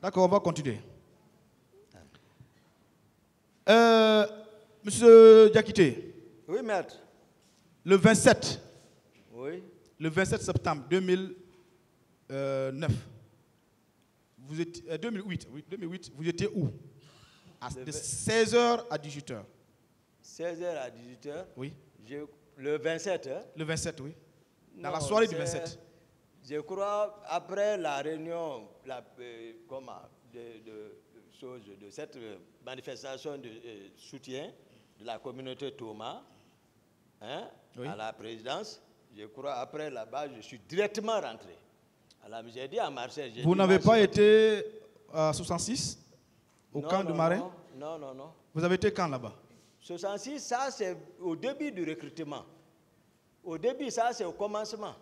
D'accord, on va continuer. Monsieur Diakité. Oui, maître. Le 27. Oui. Le 27 septembre 2009. Vous étiez, 2008, oui, 2008, vous étiez où? De 16h à 18h. 16h à 18h? Oui. Le 27, hein? Le 27, oui. Dans Non, la soirée du 27. Je crois, après la réunion de cette manifestation de soutien de la communauté Thomas, hein, oui, à la présidence, je crois, après là-bas, je suis directement rentré. Alors, j'ai dit à Marseille... Vous n'avez pas été à 66, au camp de Marin? Non, non, non. Vous avez été quand là-bas? 66, ça c'est au début du recrutement. Au début, ça c'est au commencement.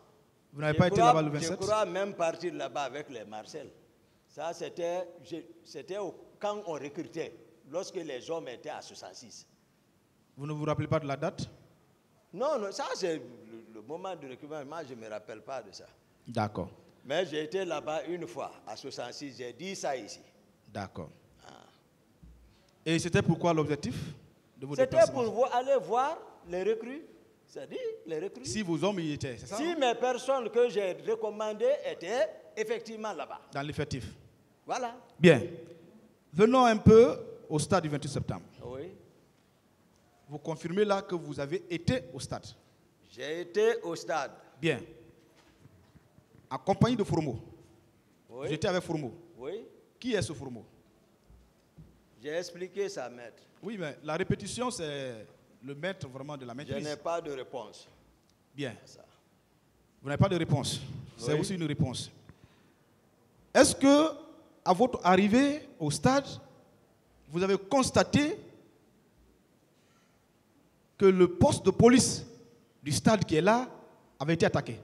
Vous n'avez pas été là-bas le 27? Je crois même partir là-bas avec les Marcel. Ça c'était quand on recrutait, lorsque les hommes étaient à 66. Vous ne vous rappelez pas de la date? Non, non, ça c'est le moment du recrutement. Moi, je ne me rappelle pas de ça. D'accord. Mais j'ai été là-bas une fois, à 66, j'ai dit ça ici. D'accord. Ah. Et c'était pourquoi l'objectif de vos déplacements? C'était pour aller voir les recrues. C'est-à-dire les recrues. Si vos hommes y étaient, c'est ça? Si mes personnes que j'ai recommandées étaient effectivement là-bas. Dans l'effectif. Voilà. Bien. Venons un peu au stade du 28 septembre. Oui. Vous confirmez là que vous avez été au stade? J'ai été au stade. Bien. En compagnie de Fourmeau. Oui. J'étais avec Fourmeau. Oui. Qui est ce Fourmeau? J'ai expliqué ça, maître. Oui, mais la répétition, c'est le maître vraiment de la maîtrise. Je n'ai pas de réponse. Bien. Vous n'avez pas de réponse. C'est Oui. aussi une réponse. Est-ce que, à votre arrivée au stade, vous avez constaté que le poste de police du stade qui est là avait été attaqué?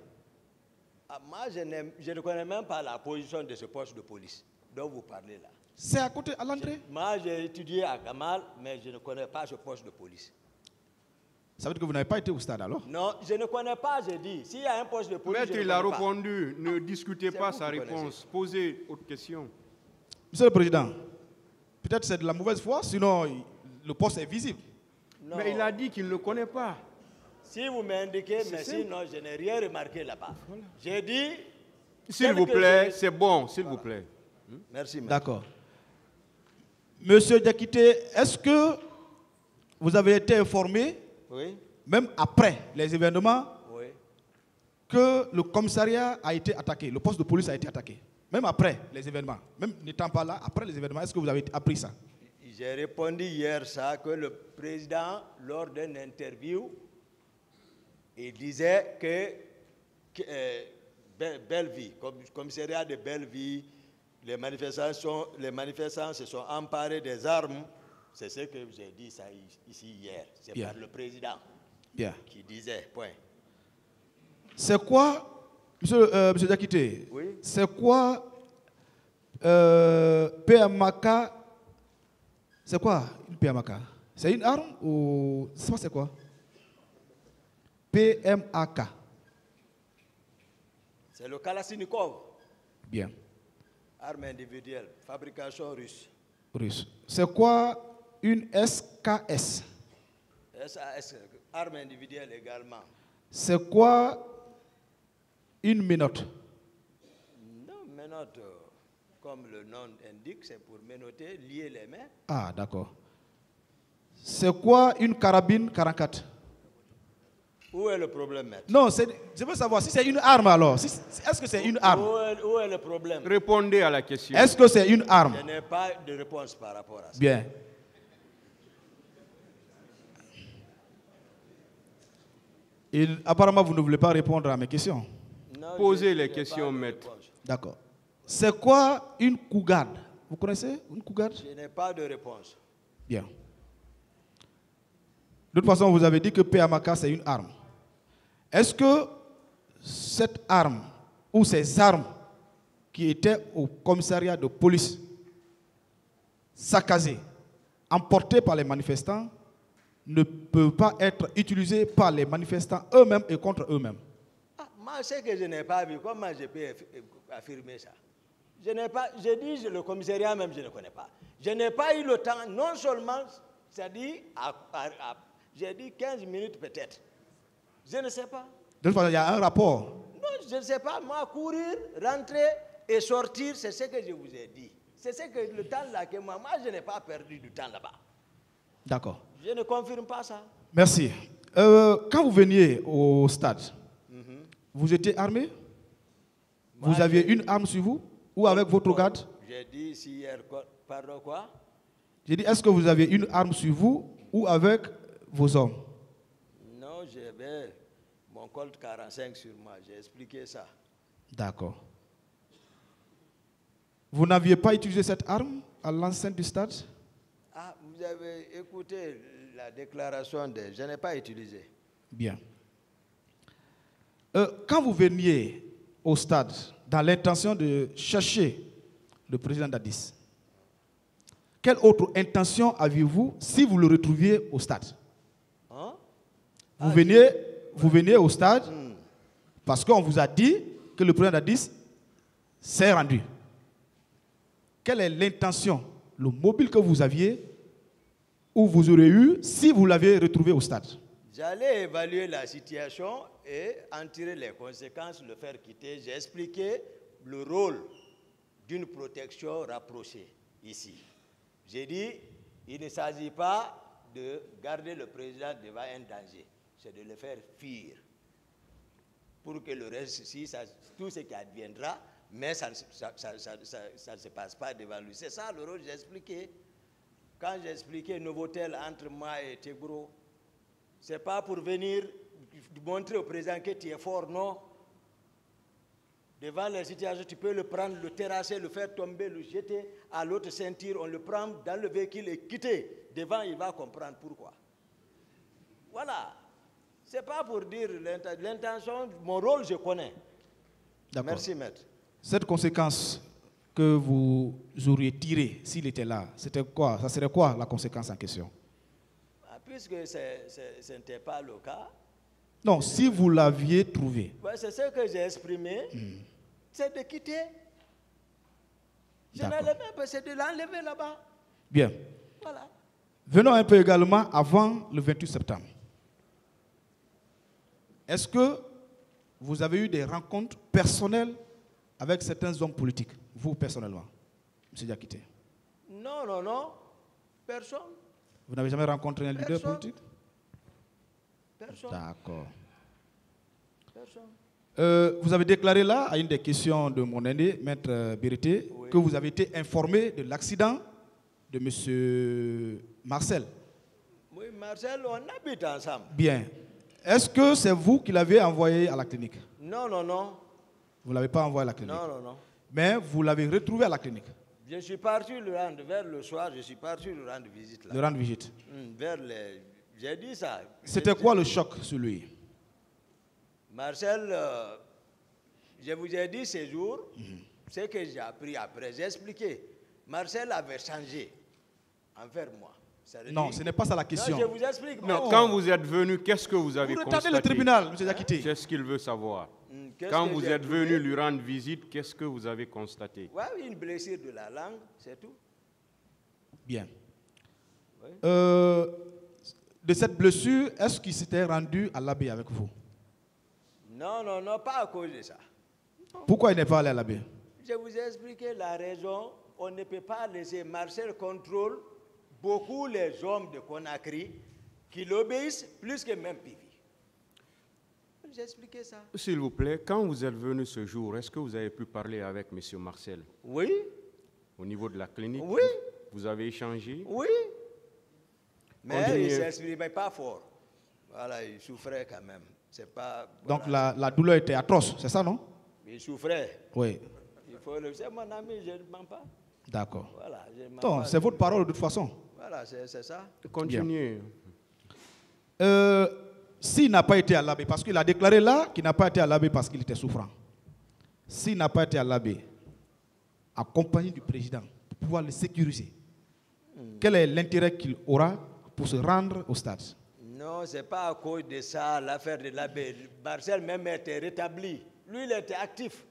Moi, je ne connais même pas la position de ce poste de police dont vous parlez là. C'est à côté, à l'entrée? Moi, j'ai étudié à Kamal, mais je ne connais pas ce poste de police. Ça veut dire que vous n'avez pas été au stade alors? Non, je ne connais pas, j'ai dit. S'il y a un poste de police, Maître, il a répondu, ne discutez pas sa réponse, posez autre question. Monsieur le Président, peut-être c'est de la mauvaise foi, sinon le poste est visible. Non. Mais il a dit qu'il ne le connaît pas. Si vous m'indiquez, mais sinon je n'ai rien remarqué là-bas. Voilà. J'ai dit... S'il vous plaît, c'est bon, s'il vous plaît. Merci, maître. D'accord. Monsieur Diakité, est-ce que vous avez été informé, oui, même après les événements, oui, que le commissariat a été attaqué, le poste de police a été attaqué? Même après les événements, même n'étant pas là, après les événements, est-ce que vous avez appris ça? J'ai répondu hier ça, que le président, lors d'une interview, il disait que Belleville, commissariat de Belleville, les manifestants se sont emparés des armes. C'est ce que j'ai dit ça ici hier. C'est par le président qui disait, point. C'est quoi, monsieur Diakité, oui, c'est quoi PMAK? C'est quoi une PMAK? C'est une arme ou c'est quoi? PMAK. C'est le Kalachnikov. Bien. Arme individuelle, fabrication russe. Russe. C'est quoi une SKS? SAS, arme individuelle également. C'est quoi une menotte? Non, menotte, comme le nom indique, c'est pour menotter, lier les mains. Ah, d'accord. C'est quoi une carabine 44? Où est le problème, maître? Non, je veux savoir si c'est une arme alors. Est-ce que c'est une arme? Où est le problème? Répondez à la question. Est-ce que c'est une arme? Je n'ai pas de réponse par rapport à ça. Bien. Apparemment, vous ne voulez pas répondre à mes questions. Non, posez les questions, maître. D'accord. C'est quoi une cougarde? Vous connaissez une cougarde? Je n'ai pas de réponse. Bien. De toute façon, vous avez dit que PMAK, c'est une arme. Est-ce que cette arme ou ces armes qui étaient au commissariat de police, saccagées, emportées par les manifestants, ne peuvent pas être utilisées par les manifestants eux-mêmes et contre eux-mêmes? Moi, ce que je n'ai pas vu, comment je peux affirmer ça? Je n'ai pas, j'ai dit le commissariat même, je ne connais pas. Je n'ai pas eu le temps, non seulement, c'est-à-dire, j'ai dit 15 minutes peut-être. Je ne sais pas. Donc, il y a un rapport. Non, je ne sais pas. Moi, courir, rentrer et sortir, c'est ce que je vous ai dit. C'est ce que le temps là que moi je n'ai pas perdu du temps là-bas. D'accord. Je ne confirme pas ça. Merci. Quand vous veniez au stade, vous étiez armé? Vous aviez une arme sur vous ou avec votre garde? J'ai dit ici hier, pardon quoi? J'ai dit, est-ce que vous aviez une arme sur vous ou avec vos hommes? Non, j'avais mon Colt 45 sur moi. J'ai expliqué ça. D'accord. Vous n'aviez pas utilisé cette arme à l'enceinte du stade? Ah, vous avez écouté la déclaration de... Je n'ai pas utilisé. Bien. Quand vous veniez au stade dans l'intention de chercher le président Dadis, quelle autre intention aviez-vous si vous le retrouviez au stade? Hein? Vous veniez au stade parce qu'on vous a dit que le président Dadis s'est rendu. Quelle est l'intention, le mobile que vous aviez ou vous aurez eu si vous l'aviez retrouvé au stade? J'allais évaluer la situation et en tirer les conséquences, le faire quitter. J'ai expliqué le rôle d'une protection rapprochée ici. J'ai dit, il ne s'agit pas de garder le président devant un danger, c'est de le faire fuir. Pour que le reste, si ça, tout ce qui adviendra, mais ça ne se passe pas devant lui. C'est ça le rôle que j'ai expliqué. Quand j'ai expliqué Novotel entre moi et Tegro, ce n'est pas pour venir montrer au président que tu es fort, non. Devant les situations, tu peux le prendre, le terrasser, le faire tomber, le jeter à l'autre ceinture, on le prend dans le véhicule et quitter. Devant, il va comprendre pourquoi. Voilà. Ce n'est pas pour dire l'intention, mon rôle, je connais. Merci, maître. Cette conséquence que vous auriez tirée s'il était là, c'était quoi? Ça serait quoi la conséquence en question? Puisque ce n'était pas le cas. Non, si vous l'aviez trouvé. Ouais, c'est ce que j'ai exprimé, c'est de quitter. Je n'allais même pas, c'est de l'enlever là-bas. Bien. Voilà. Venons un peu également avant le 28 septembre. Est-ce que vous avez eu des rencontres personnelles avec certains hommes politiques, vous personnellement, M. Diakité? Non, non, non. Personne. Vous n'avez jamais rencontré un leader politique? Personne. D'accord. Personne. Vous avez déclaré là, à une des questions de mon aîné, Maître Berité, oui, que vous avez été informé de l'accident de M. Marcel. Oui, Marcel, on habite ensemble. Bien. Est-ce que c'est vous qui l'avez envoyé à la clinique? Non, non, non. Vous ne l'avez pas envoyé à la clinique? Non, non, non. Mais vous l'avez retrouvé à la clinique? Je suis parti le rendre, vers le soir, je suis parti le rendre visite là. Le rendre visite? Vers les... J'ai dit ça. C'était quoi le choc sur lui? Marcel, je vous ai dit ces jours, ce que j'ai appris après, j'ai expliqué. Marcel avait changé envers moi. Non, ce n'est pas ça la question. Non, je vous explique. Non, quand vous êtes venu, qu'est-ce que vous avez constaté? Retardez le tribunal, M. Diakité. Qu'est-ce qu'il veut savoir? Quand vous êtes venu lui rendre visite, qu'est-ce que vous avez constaté? Oui, une blessure de la langue, c'est tout. Bien. Oui. De cette blessure, est-ce qu'il s'était rendu à l'abbé avec vous? Non, non, non, pas à cause de ça. Pourquoi il n'est pas allé à l'abbé? Je vous ai expliqué la raison. On ne peut pas laisser Marcel contrôle beaucoup les hommes de Conakry qui l'obéissent plus que même Pivi. J'ai expliqué ça. S'il vous plaît, quand vous êtes venu ce jour, est-ce que vous avez pu parler avec M. Marcel? Oui. Au niveau de la clinique? Oui. Vous avez échangé? Oui. Mais il ne s'exprimait pas fort. Voilà, il souffrait quand même. C'est pas, donc voilà. la douleur était atroce, c'est ça, non? Il souffrait. Oui. Il faut le... C'est mon ami, je ne mens pas. D'accord. Voilà, donc, c'est votre parole de toute façon. Voilà, c'est ça. Continuez. S'il n'a pas été à l'abbé, parce qu'il a déclaré là qu'il n'a pas été à l'abbé parce qu'il était souffrant. S'il n'a pas été à l'abbé, accompagné du président, pour pouvoir le sécuriser, quel est l'intérêt qu'il aura pour se rendre au stade? Non, ce n'est pas à cause de ça, l'affaire de l'abbé. Marcel même était rétabli. Lui, il était actif.